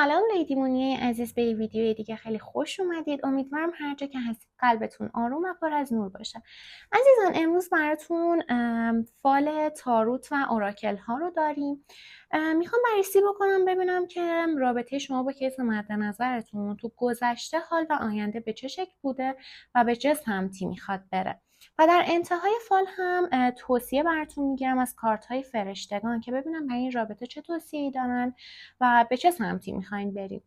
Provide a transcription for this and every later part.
سلام لیدی مونیای عزیز، به یه ویدیوی دیگه خیلی خوش اومدید. امیدوارم هر جا که هستید قلبتون آروم و پر از نور باشه. عزیزان امروز براتون فال تاروت و اوراکل ها رو داریم. میخوام بررسی بکنم ببینم که رابطه شما با کیس مد نظرتون تو گذشته، حال و آینده به چه شکل بوده و به چه سمتی میخواد بره. و در انتهای فال هم توصیه براتون میگیرم از کارت های فرشتگان که ببینم برای این رابطه چه توصیه‌ای دارن و به چه سمتی میخواین برید.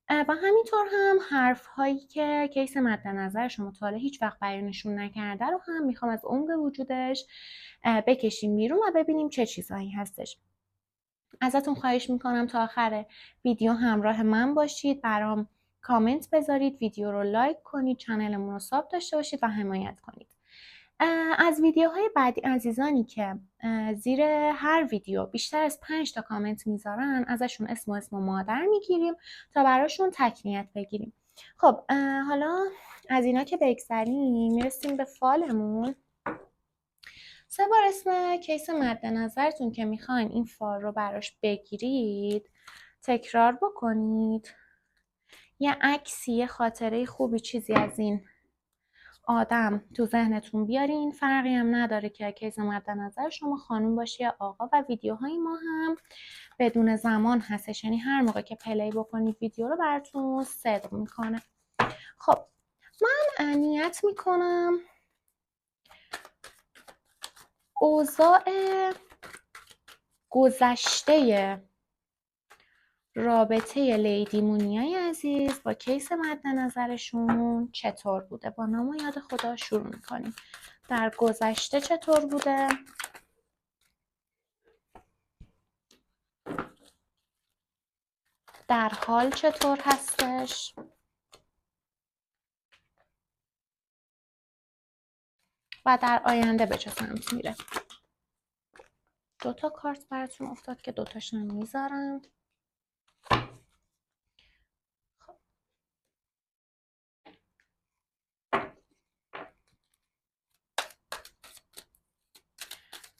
و همینطور هم حرف هایی که کیس مد نظر شما تا حالا هیچ وقت بیانشون نکرده رو هم میخوام از عمق وجودش بکشیم بیرون و ببینیم چه چیزهایی هستش. ازتون خواهش میکنم تا آخر ویدیو همراه من باشید، برام کامنت بذارید، ویدیو رو لایک کنید، چنلمون رو ساب داشته باشید و حمایت کنید. از ویدیوهای بعدی عزیزانی که زیر هر ویدیو بیشتر از 5 تا کامنت میذارن ازشون اسم و مادر میگیریم تا براشون تکمیت بگیریم. خب حالا از اینا که بگذریم میرسیم به فالمون. 3 بار اسم کیس مد نظرتون که میخواین این فال رو براش بگیرید تکرار بکنید. یه عکسی، یه خاطره خوبی، چیزی از این آدم تو ذهنتون بیارین. فرقی هم نداره که کیس مد نظر شما خانوم باشه یا آقا. و ویدیوهای ما هم بدون زمان هستش، یعنی هر موقع که پلی بکنید ویدیو رو براتون صدق میکنه. خب من نیت میکنم اوضاع گذشته رابطه لیدی مونیای عزیز با کیس مد نظرشون چطور بوده. با نام و یاد خدا شروع میکنیم. در گذشته چطور بوده؟ در حال چطور هستش؟ و در آینده به چه سمت میره؟ 2 تا کارت براتون افتاد که 2 تاشون میذارم.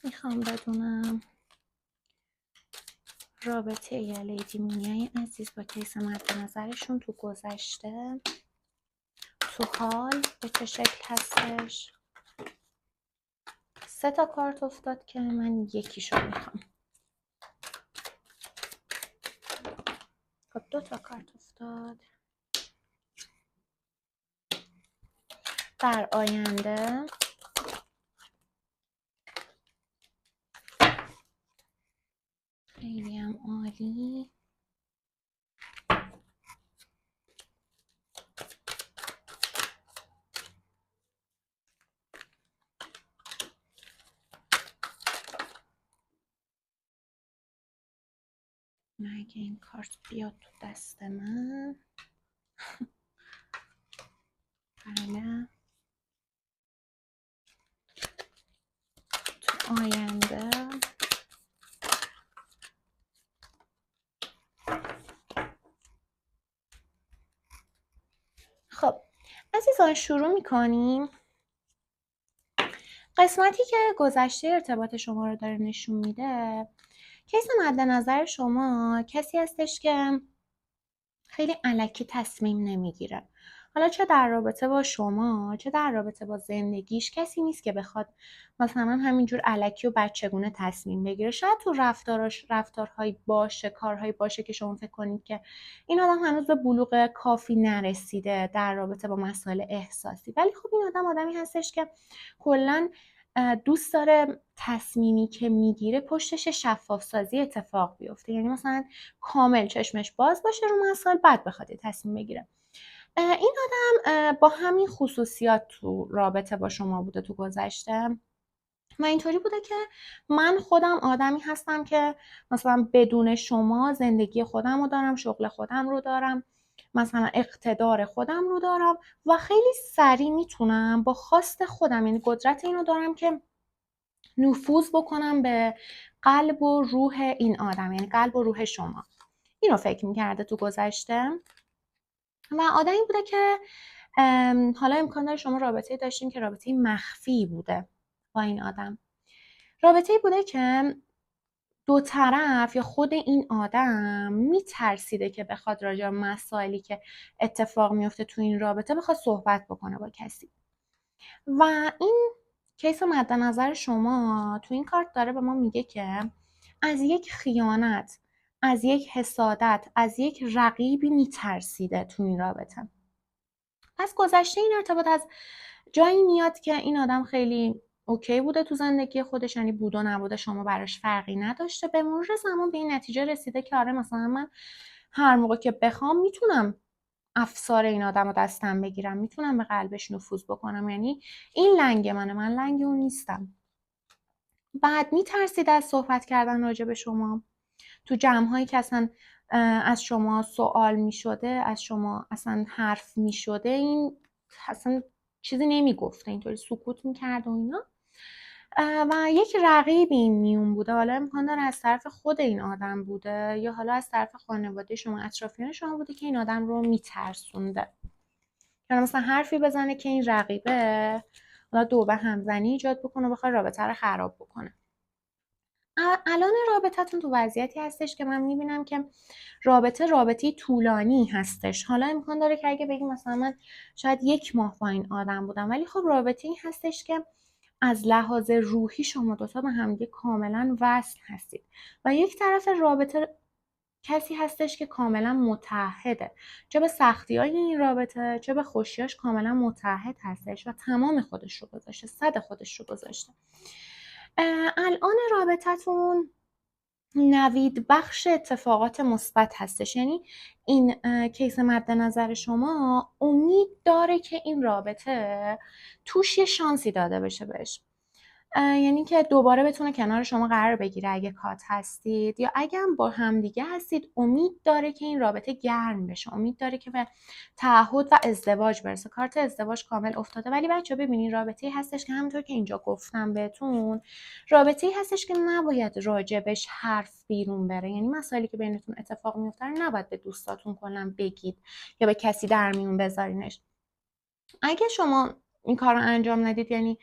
میخوام بدونم رابطه لیدی مونیای عزیز با کیس مد نظرشون تو گذشته، تو حال به چه شکل هستش. 3 تا کارت افتاد که من یکیشو میخوام. خب 2 تا کارت افتاد. در آینده خیلی هم عالی. اگه این کارت بیاد تو دست من بله. تو آینده خب عزیزان شروع میکنیم. قسمتی که گذشته ارتباط شما رو داره نشون میده، کیس مد نظر شما کسی هستش که خیلی الکی تصمیم نمیگیره. حالا چه در رابطه با شما چه در رابطه با زندگیش کسی نیست که بخواد مثلا همینجور الکی و بچگونه تصمیم بگیره. شاید تو رفتارهایی باشه، کارهایی باشه که شما فکر کنید که این آدم هنوز به بلوغ کافی نرسیده در رابطه با مسائل احساسی، ولی خب این آدمی هستش که کلاً دوست داره تصمیمی که میگیره پشتش شفاف سازی اتفاق بیفته. یعنی مثلا کامل چشمش باز باشه رو مسائل، بعد بخواد تصمیم بگیره. این آدم با همین خصوصیات تو رابطه با شما بوده تو گذشته و اینطوری بوده که من خودم آدمی هستم که مثلا بدون شما زندگی خودم رو دارم، شغل خودم رو دارم، مثلا اقتدار خودم رو دارم و خیلی سریع میتونم با خواست خودم، یعنی قدرت اینو دارم که نفوذ بکنم به قلب و روح این آدم، یعنی قلب و روح شما. اینو فکر میکرده تو گذشته و آدمی بوده که حالا امکان داره شما رابطه داشتین که رابطه مخفی بوده با این آدم. رابطه بوده که دو طرف یا خود این آدم میترسیده که بخواد راجع به مسائلی که اتفاق میفته تو این رابطه بخواد صحبت بکنه با کسی. و این کیس مد نظر شما تو این کارت داره به ما میگه که از یک خیانت، از یک حسادت، از یک رقیبی میترسیده تو این رابطه. پس گذشته این ارتباط از جایی میاد که این آدم خیلی اوکی بوده تو زندگی خودش، یعنی بود و نبوده شما براش فرقی نداشته. به مرور زمان به این نتیجه رسیده که آره مثلا من هر موقع که بخوام میتونم افسار این آدم رو دستم بگیرم، میتونم به قلبش نفوذ بکنم، یعنی این لنگ منه، من لنگ اون نیستم. بعد میترسید از صحبت کردن راجع به شما تو جمع‌هایی که اصلا از شما سوال میشده، از شما اصلا حرف میشده، این اصلا چیزی نمیگفته، اینطوری سکوت میکرد و اینا. و یک رقیب این میون بوده، حالا امکان داره از طرف خود این آدم بوده یا حالا از طرف خانواده شما، اطرافیان شما بوده که این آدم رو میترسونده، که مثلا حرفی بزنه که این رقیبه حالا دو به همزنی ایجاد بکنه و بخواد رابطه رو خراب بکنه. الان رابطتون تو وضعیتی هستش که من میبینم که رابطه طولانی هستش. حالا امکان داره که اگه بگیم مثلا من شاید 1 ماه با این آدم بودم، ولی خب رابطه این هستش که از لحاظ روحی شما دوتا به همدیگه کاملا وصل هستید و یک طرف رابطه کسی هستش که کاملا متحده، چه به سختی‌های این رابطه چه به خوشیاش کاملا متحد هستش و تمام خودش رو گذاشته، صد خودش رو گذاشته. الان رابطتون نوید بخش اتفاقات مثبت هستش، یعنی این کیس مد نظر شما امید داره که این رابطه توش یه شانسی داده بشه بهش، یعنی که دوباره بتونه کنار شما قرار بگیره اگه کات هستید یا اگه هم با همدیگه هستید. امید داره که این رابطه گرم بشه، امید داره که به تعهد و ازدواج برسه. کارت ازدواج کامل افتاده، ولی بچه ببینید رابطه‌ای هستش که همونطور که اینجا گفتم بهتون، رابطه‌ای هستش که نباید راجبش حرف بیرون بره، یعنی مسائلی که بینتون اتفاق میفته نباید به دوستاتون کلا بگید یا به کسی در میون بذارینش. اگه شما این کار رو انجام ندید، یعنی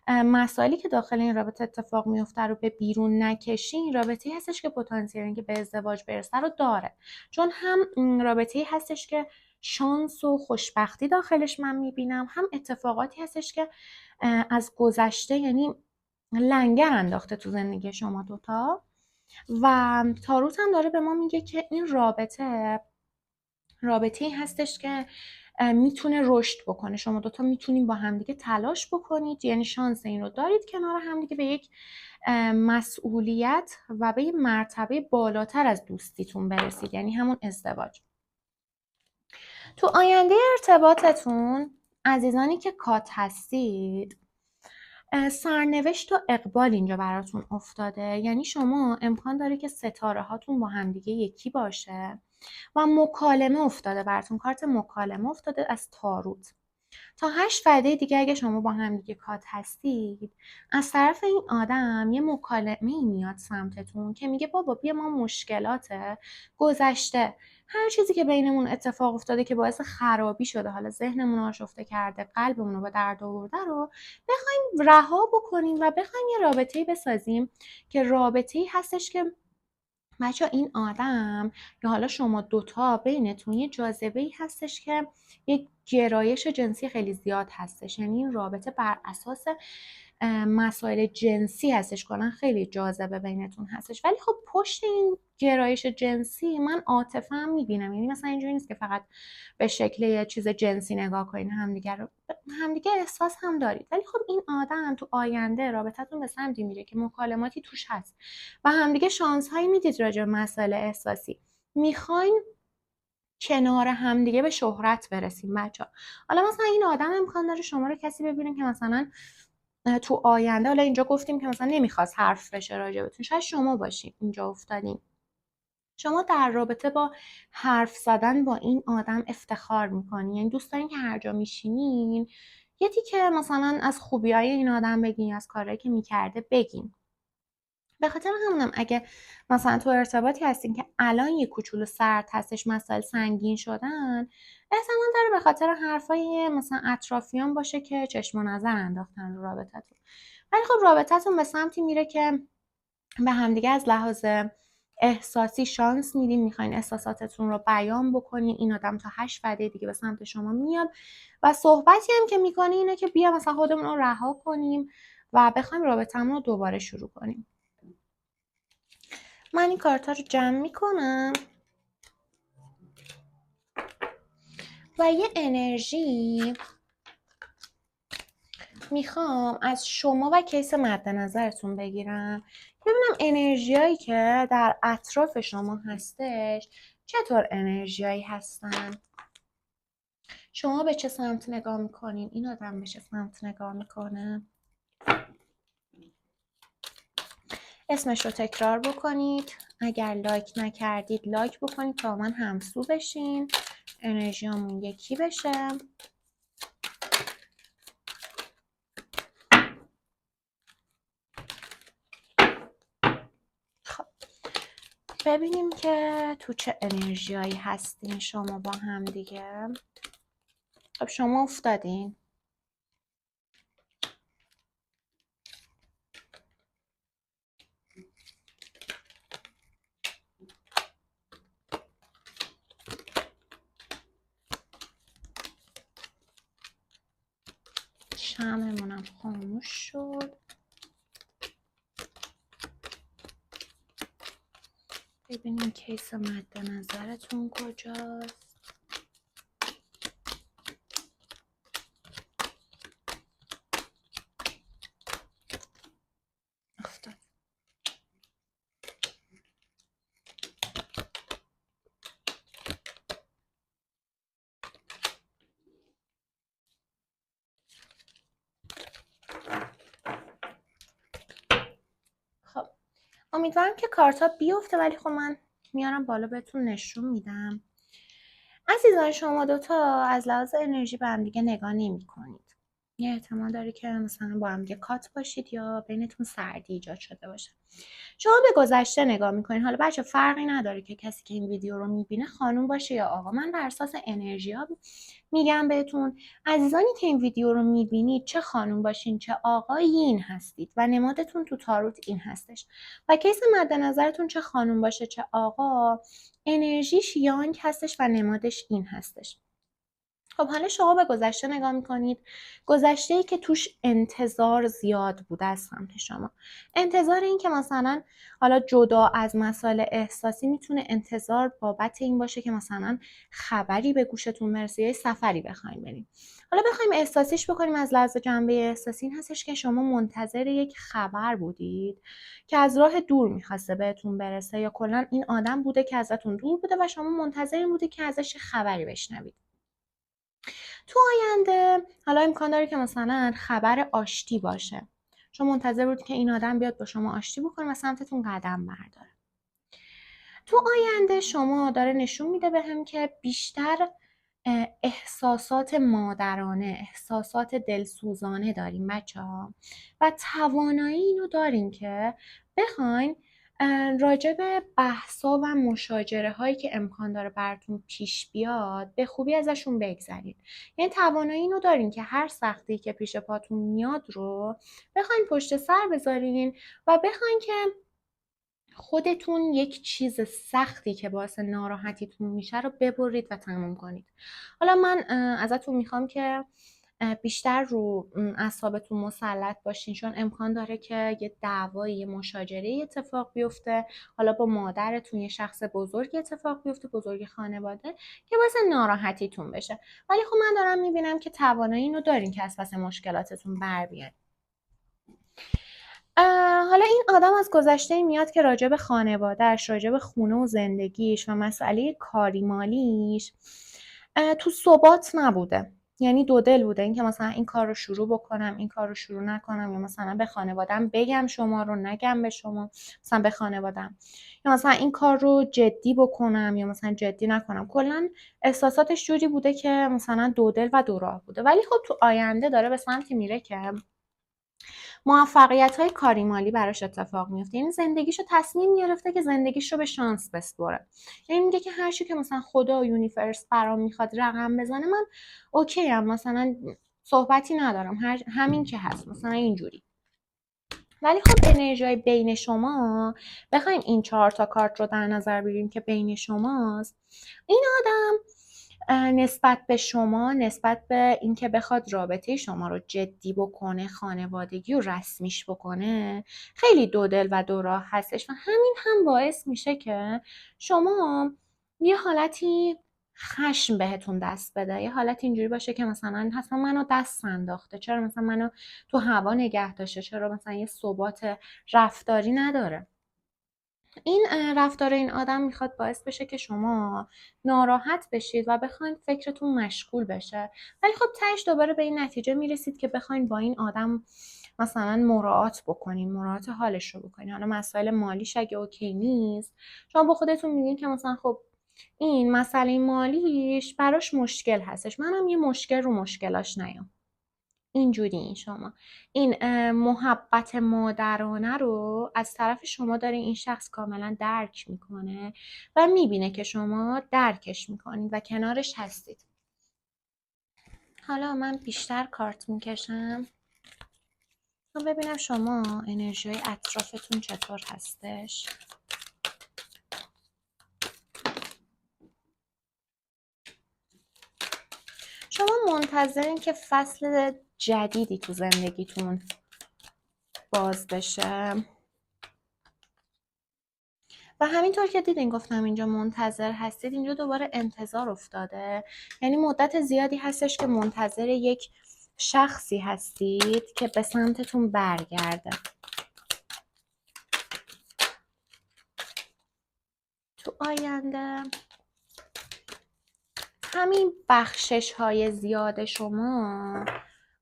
مسائلی که داخل این رابطه اتفاق میفته رو به بیرون نکشین، رابطه‌ای هستش که پتانسیل اینکه به ازدواج برسه رو داره، چون هم رابطه‌ای هستش که شانس و خوشبختی داخلش من میبینم، هم اتفاقاتی هستش که از گذشته یعنی لنگر انداخته تو زندگی شما دوتا. و تاروت هم داره به ما میگه که این رابطه‌ای هستش که میتونه رشد بکنه، شما دوتا میتونین با همدیگه تلاش بکنید، یعنی شانس این رو دارید کنار همدیگه به یک مسئولیت و به یک مرتبه بالاتر از دوستیتون برسید، یعنی همون ازدواج. تو آینده ارتباطتون عزیزانی که کات هستید، سرنوشت و اقبال اینجا براتون افتاده، یعنی شما امکان داره که ستاره هاتون با همدیگه یکی باشه و مکالمه افتاده براتون، کارت مکالمه افتاده از تاروت. تا 8 وعده دیگه اگه شما با هم دیگه کات هستید، از طرف این آدم یه مکالمه‌ای میاد سمتتون که میگه بابا بیا ما مشکلات گذشته، هر چیزی که بینمون اتفاق افتاده که باعث خرابی شده، حالا ذهنمون آشفته کرده، قلبمون رو به درد آورده رو بخوایم رها بکنیم و بخوایم یه رابطه‌ای بسازیم که رابطه‌ای هستش که بچه این آدم یا حالا شما دوتا بینتون یه جاذبه‌ای هستش که یک گرایش جنسی خیلی زیاد هستش، یعنی این رابطه بر اساس مسائل جنسی هستش، کلا خیلی جاذبه بینتون هستش. ولی خب پشت این گرایش جنسی من عاطفه هم میبینم، یعنی مثلا اینجوری نیست که فقط به شکل یه چیز جنسی نگاه کنین همدیگه احساس هم دارید. ولی خب این آدم تو آینده رابطتون به سمتی میره که مکالماتی توش هست و همدیگه شانس هایی میدید راجع به مسائل احساسی، میخواین کنار همدیگه به شهرت برسیم بچه‌ها. حالا مثلا این آدم امکان داره شما رو کسی ببینه که مثلا تو آینده، حالا اینجا گفتیم که مثلا نمیخواست حرف بشه راجبتون، شاید شما باشین اینجا افتادین، شما در رابطه با حرف زدن با این آدم افتخار میکنین، یعنی دوست دارین که هر جا میشینین یه تیکه مثلا از خوبیای این آدم بگین، از کارهایی که میکرده بگین. به خاطر همونم اگه مثلا تو ارتباطی هستین که الان یه کوچولو سرد هستش، مسائل سنگین شدن، احتمال داره به خاطر حرفای مثلا اطرافیان باشه که چشم و نظر انداختن رو رابطتون. ولی خب رابطتون به سمتی میره که به همدیگه از لحاظ احساسی شانس میدین، میخواین احساساتتون رو بیان بکنین. این آدم تا 8 وعده دیگه به سمت شما میاد و صحبتی هم که میکنه اینه که بیا مثلا خودمون رو رها کنیم و بخوایم رابطمون رو دوباره شروع کنیم. من این کارتا رو جمع میکنم و یه انرژی میخوام از شما و کیس مد نظرتون بگیرم، ببینم انرژیایی که در اطراف شما هستش چطور انرژیایی هستن. شما به چه سمت نگاه میکنین؟ این آدم به چه سمت نگاه میکنه؟ اسمش رو تکرار بکنید. اگر لایک نکردید لایک بکنید تا من همسو بشین، انرژیامون یکی بشه. خب ببینیم که تو چه انرژیایی هستین شما با هم دیگه. خب شما افتادین. شمعمونم خاموش شد. ببینیم کیس مد نظرتون کجاست. افتاد. خب امیدوارم که کارتا بیفته، ولی خب من میارم بالا بهتون نشون میدم. عزیزان شما دوتا از لحاظ انرژی به هم دیگه نگاه نمی کنید. یه احتمال داره که مثلا با هم دیگه کات باشید یا بینتون سردی ایجاد شده باشه. شما به گذشته نگاه میکنین. حالا بچه فرقی نداره که کسی که این ویدیو رو میبینه خانوم باشه یا آقا. من بر اساس انرژی ها میگم بهتون. عزیزانی که این ویدیو رو میبینید چه خانوم باشین چه آقایین هستید و نمادتون تو تاروت این هستش و کیس مد نظرتون چه خانوم باشه چه آقا انرژیش یانگ هستش و نمادش این هستش. خب حالا شما به گذشته نگاه میکنید، گذشته‌ای که توش انتظار زیاد بوده از سمت شما. انتظار این که مثلا حالا جدا از مسائل احساسی میتونه انتظار بابت این باشه که مثلا خبری به گوشتون برسه یا سفری بخوایم بریم. حالا بخوایم احساسیش بکنیم از لحاظ جنبه احساسی این هستش که شما منتظر یک خبر بودید که از راه دور میخواسته بهتون برسه یا کلا این آدم بوده که ازتون دور بوده و شما منتظر این بودید که ازش خبری بشنوید. تو آینده حالا امکان داره که مثلا خبر آشتی باشه. شما منتظر بودید که این آدم بیاد با شما آشتی بکنه و سمتتون قدم برداره. تو آینده شما داره نشون میده بهم که بیشتر احساسات مادرانه، احساسات دلسوزانه داریم بچه‌ها و توانایی اینو داریم که بخواین راجع به بحثا و مشاجره هایی که امکان داره براتون پیش بیاد به خوبی ازشون بگذرید. یعنی توانایی اینو دارین که هر سختی که پیش پاتون میاد رو بخواین پشت سر بذارین و بخواین که خودتون یک چیز سختی که باعث ناراحتیتون میشه رو ببرید و تموم کنید. حالا من ازتون میخوام که بیشتر رو اعصابتون مسلط باشین، چون امکان داره که یه دعوایی یه مشاجره اتفاق بیفته، حالا با مادرتون یه شخص بزرگ اتفاق بیفته، بزرگ خانواده، که باعث ناراحتیتون بشه. ولی خب من دارم میبینم که توانایی اینو دارین که از پس مشکلاتتون بر بیاین. حالا این آدم از گذشته میاد که راجع به خانواده‌اش، راجع به خونه و زندگیش و مسئله کاری مالیش تو ثبات نبوده. یعنی دو دل بوده، این که مثلا این کار رو شروع بکنم این کار رو شروع نکنم، یا مثلا به خانوادم بگم شما رو نگم به شما، مثلا به خانوادم، یا مثلا این کار رو جدی بکنم یا مثلا جدی نکنم. کلا احساساتش جوری بوده که مثلا دو دل و دو راه بوده. ولی خب تو آینده داره به سمتی میره که موفقیت‌های کاری مالی براش اتفاق میفته. یعنی زندگیشو تصمیم گرفته که زندگیشو به شانس بسپره. یعنی میگه که هر چی که مثلا خدا و یونیورس برام میخواد رقم بزنه من اوکی ام، مثلا صحبتی ندارم، همین که هست، مثلا اینجوری. ولی خب انرژی بین شما، بخوایم این 4 تا کارت رو در نظر بگیریم که بین شماست، این آدم نسبت به شما، نسبت به اینکه بخواد رابطه شما رو جدی بکنه، خانوادگی و رسمیش بکنه، خیلی دو دل و دو راه هستش و همین هم باعث میشه که شما یه حالتی خشم بهتون دست بده، یه حالت اینجوری باشه که مثلا منو دست انداخته، چرا مثلا منو تو هوا نگه داشته، چرا مثلا یه ثبات رفتاری نداره. این رفتار این آدم میخواد باعث بشه که شما ناراحت بشید و بخواین فکرتون مشغول بشه، ولی خب تهش دوباره به این نتیجه میرسید که بخواین با این آدم مثلا مراعات بکنین، مراعات حالش رو بکنین. حالا مسائل مالیش اگه اوکی نیست، شما با خودتون میگین که مثلا خب این مسئله مالیش براش مشکل هستش، منم یه مشکل رو مشکلاش نیام. اینجوری این شما این محبت مادرانه رو از طرف شما داره این شخص کاملا درک میکنه و میبینه که شما درکش میکنید و کنارش هستید. حالا من بیشتر کارت میکشم تا ببینم شما انرژی اطرافتون چطور هستش. شما منتظرین که فصل جدیدی تو زندگیتون باز بشه و همینطور که دیدین گفتم اینجا منتظر هستید، اینجا دوباره انتظار افتاده، یعنی مدت زیادی هستش که منتظر یک شخصی هستید که به سمتتون برگرده. تو آینده همین بخشش های زیاد شما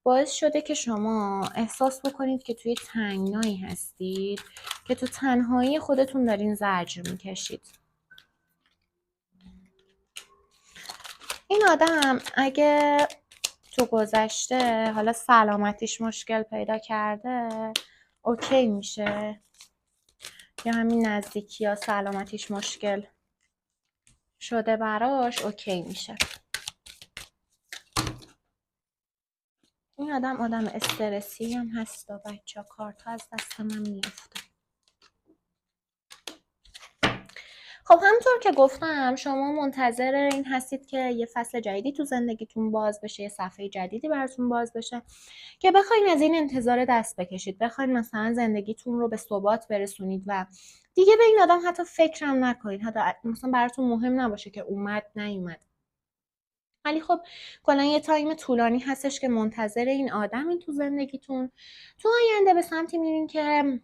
باعث شده که شما احساس بکنید که توی تنگنایی هستید که تو تنهایی خودتون دارین زجر میکشید. این آدم اگه تو گذشته حالا سلامتیش مشکل پیدا کرده اوکی میشه، یا همین نزدیکی یا سلامتیش مشکل شده براش اوکی میشه. این آدم استرسی هم هست و بچه ها کارت ها از دست من میفته. خب همونطور که گفتم شما منتظر این هستید که یه فصل جدیدی تو زندگیتون باز بشه، یه صفحه جدیدی براتون باز بشه که بخواین از این انتظار دست بکشید، بخواین مثلا زندگیتون رو به ثبات برسونید و دیگه به این آدم حتی فکرم نکنید، حتی مثلا براتون مهم نباشه که اومد نیومد. ولی خب کلا یه تایم طولانی هستش که منتظر این آدمی تو زندگیتون. تو آینده به سمتی میرین که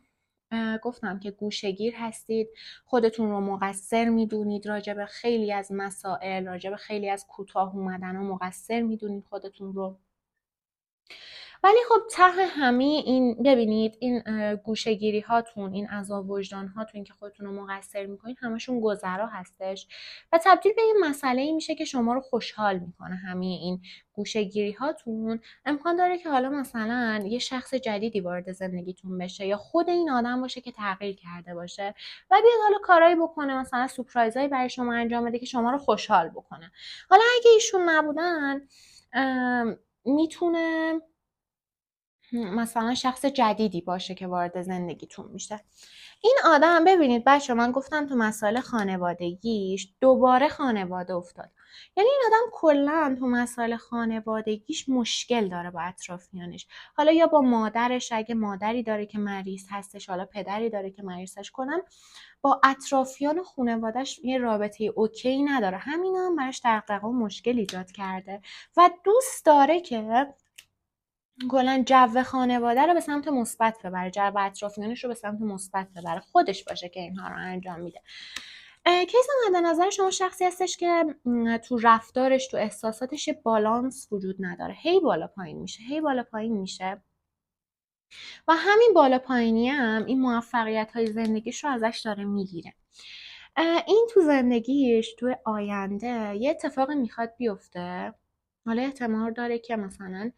گفتم که گوشه‌گیر هستید، خودتون رو مقصر میدونید راجع به خیلی از مسائل، راجع به خیلی از کوتاه اومدن و مقصر میدونید خودتون رو. ولی خب ته همه این ببینید این گوشه‌گیری هاتون، این عذاب وجدان هاتون که خودتون رو مقصر میکنید همشون گذرا هستش و تبدیل به این مسئله میشه که شما رو خوشحال میکنه. همه این گوشه‌گیری هاتون امکان داره که حالا مثلا یه شخص جدیدی وارد زندگیتون بشه یا خود این آدم باشه که تغییر کرده باشه و بیاد حالا کارایی بکنه، مثلا سورپرایزایی برای شما انجام بده که شما رو خوشحال بکنه. حالا اگه ایشون نبودن میتونه مثلا شخص جدیدی باشه که وارد زندگیتون میشه. این آدم ببینید بچه، من گفتم تو مسائل خانوادگیش دوباره خانواده افتاد، یعنی این آدم کلا تو مسائل خانوادگیش مشکل داره با اطرافیانش، حالا یا با مادرش اگه مادری داره که مریض هستش، حالا پدری داره که مریضش کنن، با اطرافیان و خانوادهش یه رابطه اوکی نداره، همین هم براش دغدغه و مشکل ایجاد کرده و دوست داره که کلا جو خانواده رو به سمت مثبت ببره، جو اطرافیانش رو به سمت مثبت ببره، خودش باشه که اینها رو انجام میده. کیس مد نظر شما شخصی هستش که تو رفتارش، تو احساساتش یه بالانس وجود نداره، هی بالا پایین میشه، هی بالا پایین میشه و همین بالا پایینی هم این موفقیت های زندگیش رو ازش داره میگیره. این تو زندگیش تو آینده یه اتفاقی میخواد بیفته، حالا احتمال داره که مثلا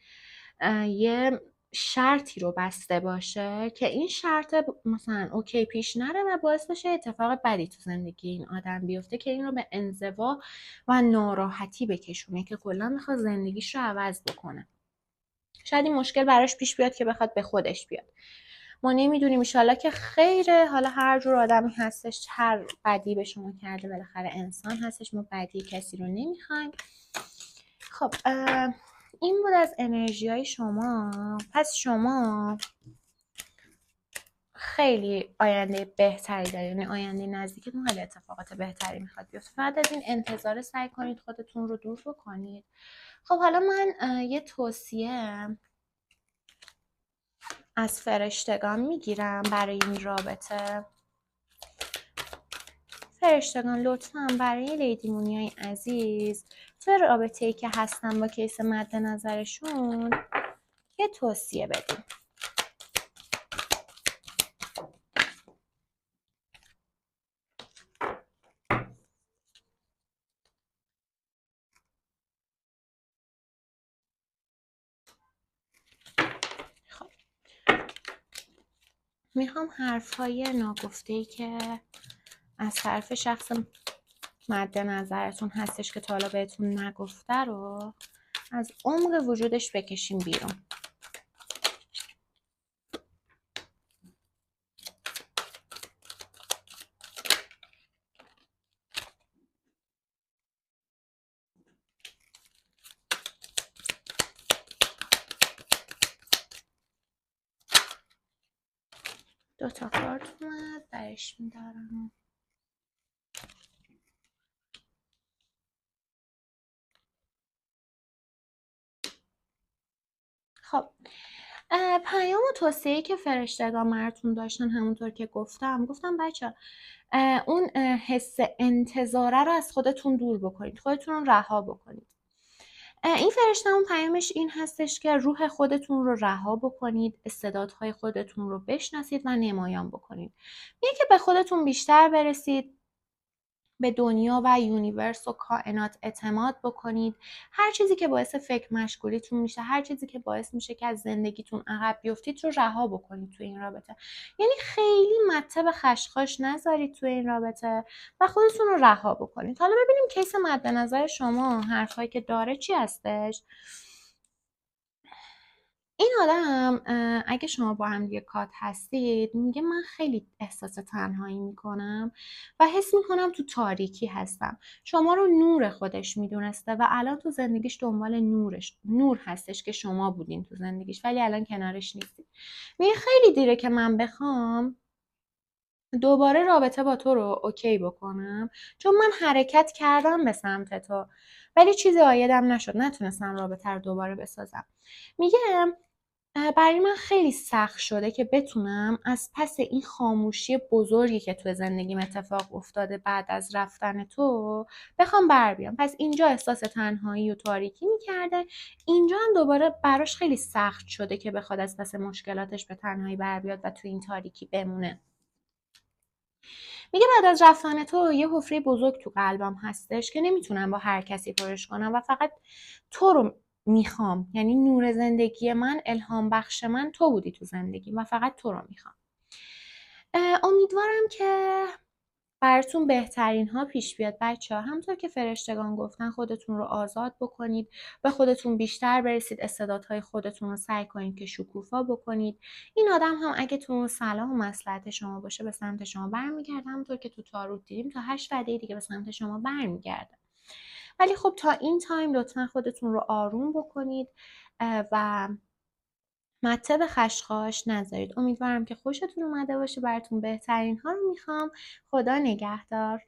یه شرطی رو بسته باشه که این شرط مثلا اوکی پیش نره و باعث بشه اتفاق بدی تو زندگی این آدم بیفته که این رو به انزوا و ناراحتی بکشونه که کلا میخواد زندگیش رو عوض بکنه. شاید این مشکل براش پیش بیاد که بخواد به خودش بیاد. ما نمیدونیم، ایشالله که خیره. حالا هر جور آدمی هستش، هر بدی به شما کرده، بالاخره انسان هستش، ما بدی کسی رو نمیخوایم. خب این بود از انرژی های شما. پس شما خیلی آینده بهتری دارید، یعنی آینده نزدیکتون خیلی اتفاقات بهتری میخواد بیفته. فقط از این انتظار سعی کنید خودتون رو دور بکنید. خب حالا من یه توصیه از فرشتگان میگیرم برای این رابطه. فرشتگان لطفاً برای لیدی مونیای عزیز توی رابطه‌ای که هستن با کیس مد نظرشون یه توصیه بدیم. خب میخوام حرفای ناگفته‌ای که از طرف شخص مد نظرتون هستش که تا حالا بهتون نگفته رو از عمق وجودش بکشیم بیرون. دو تا کارت اومد، برش میدارم. خب پیام و توصیه‌ای که فرشتگان براتون داشتن، همونطور که گفتم بچه اون حس انتظاره رو از خودتون دور بکنید، خودتون رو رها بکنید. این فرشته‌مون پیامش این هستش که روح خودتون رو رها بکنید، استعدادهای خودتون رو بشناسید و نمایان بکنید. میگه که به خودتون بیشتر برسید، به دنیا و یونیورس و کائنات اعتماد بکنید. هر چیزی که باعث فکر مشغولیتون میشه، هر چیزی که باعث میشه که از زندگیتون عقب بیفتید رو رها بکنید تو این رابطه. یعنی خیلی مته به خشخاش نذارید تو این رابطه و خودتون رو رها بکنید. حالا ببینیم کیس مد نظر شما، حرفایی که داره چی هستش. این آدم اگه شما با هم دیگه کات هستید، میگه من خیلی احساس تنهایی میکنم و حس میکنم تو تاریکی هستم. شما رو نور خودش میدونسته و الان تو زندگیش دنبال نور هستش که شما بودین تو زندگیش، ولی الان کنارش نیستید. میگه خیلی دیره که من بخوام دوباره رابطه با تو رو اوکی بکنم، چون من حرکت کردم به سمت تو ولی چیزی عایدم نشد، نتونستم رابطه رو دوباره بسازم. میگه برای من خیلی سخت شده که بتونم از پس این خاموشی بزرگی که تو زندگیم اتفاق افتاده بعد از رفتن تو بخوام بر بیام. پس اینجا احساس تنهایی و تاریکی میکرده، اینجا هم دوباره براش خیلی سخت شده که بخواد از پس مشکلاتش به تنهایی بر بیاد و تو این تاریکی بمونه. میگه بعد از رفتن تو یه حفره بزرگ تو قلبم هستش که نمیتونم با هر کسی پرش کنم و فقط تو رو میخوام. یعنی نور زندگی من، الهام بخش من تو بودی تو زندگی و فقط تو رو میخوام. امیدوارم که براتون بهترین ها پیش بیاد بچه ها. همونطور که فرشتگان گفتن خودتون رو آزاد بکنید، به خودتون بیشتر برسید، استعدادهای خودتون رو سعی کنید که شکوفا بکنید. این آدم هم اگه تو صلاح و مصلحت شما باشه به سمت شما برمیگرده، همونطور که تو تاروت دیدیم تا 8 وعده دیگه به سمت شما برمیگرده. ولی خب تا این تایم لطفا خودتون رو آروم بکنید و مته به خشخاش نذارید. امیدوارم که خوشتون اومده باشه، براتون بهترین ها رو میخوام. خدا نگهدار.